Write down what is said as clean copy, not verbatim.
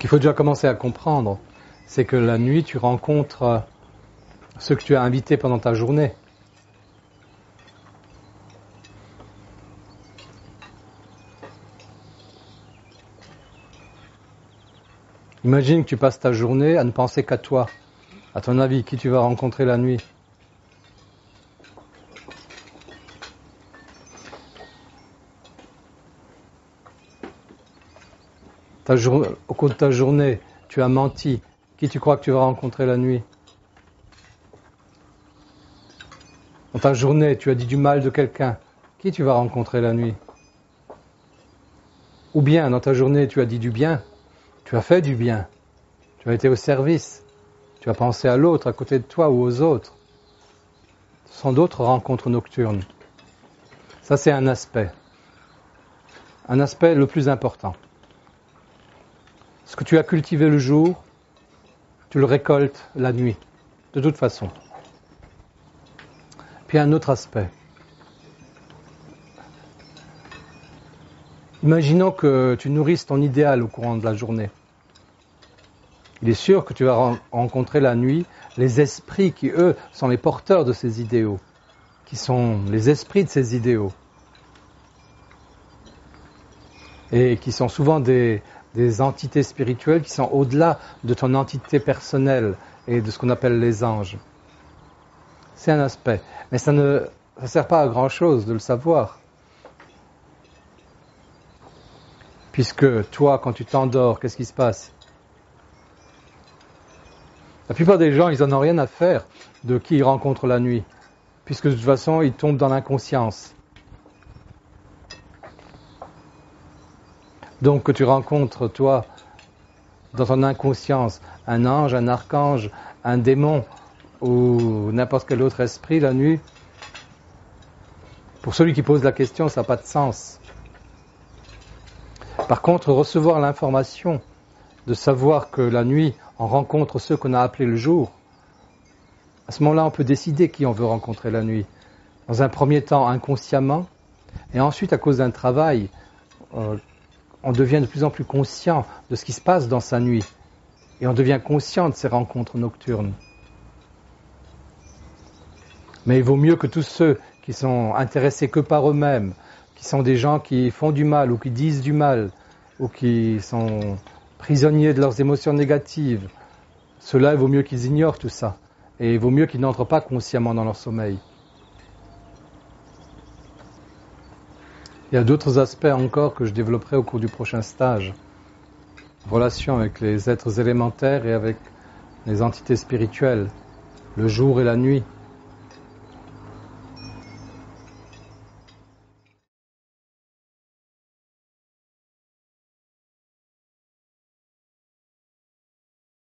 qu'il faut déjà commencer à comprendre, c'est que la nuit, tu rencontres ceux que tu as invités pendant ta journée. Imagine que tu passes ta journée à ne penser qu'à toi. À ton avis, qui tu vas rencontrer la nuit? Au cours de ta journée, tu as menti. Qui tu crois que tu vas rencontrer la nuit? Dans ta journée, tu as dit du mal de quelqu'un. Qui tu vas rencontrer la nuit? Ou bien, dans ta journée, tu as dit du bien. Tu as fait du bien. Tu as été au service. Tu as pensé à l'autre, à côté de toi ou aux autres. Ce sont d'autres rencontres nocturnes. Ça, c'est un aspect. Un aspect le plus important. Ce que tu as cultivé le jour, tu le récoltes la nuit, de toute façon. Puis un autre aspect. Imaginons que tu nourrisses ton idéal au courant de la journée. Il est sûr que tu vas rencontrer la nuit les esprits qui, eux, sont les porteurs de ces idéaux, qui sont les esprits de ces idéaux, et qui sont souvent des entités spirituelles qui sont au-delà de ton entité personnelle et de ce qu'on appelle les anges. C'est un aspect. Mais ça ne sert pas à grand-chose de le savoir. Puisque toi, quand tu t'endors, qu'est-ce qui se passe? La plupart des gens, ils n'en ont rien à faire de qui ils rencontrent la nuit. Puisque de toute façon, ils tombent dans l'inconscience. Donc que tu rencontres, toi, dans ton inconscience, un ange, un archange, un démon ou n'importe quel autre esprit la nuit, pour celui qui pose la question, ça n'a pas de sens. Par contre, recevoir l'information de savoir que la nuit, on rencontre ceux qu'on a appelés le jour, à ce moment-là, on peut décider qui on veut rencontrer la nuit. Dans un premier temps, inconsciemment, et ensuite, à cause d'un travail, on devient de plus en plus conscient de ce qui se passe dans sa nuit. Et on devient conscient de ces rencontres nocturnes. Mais il vaut mieux que tous ceux qui sont intéressés que par eux-mêmes, qui sont des gens qui font du mal ou qui disent du mal, ou qui sont prisonniers de leurs émotions négatives, ceux-là, il vaut mieux qu'ils ignorent tout ça. Et il vaut mieux qu'ils n'entrent pas consciemment dans leur sommeil. Il y a d'autres aspects encore que je développerai au cours du prochain stage. Relation avec les êtres élémentaires et avec les entités spirituelles, le jour et la nuit.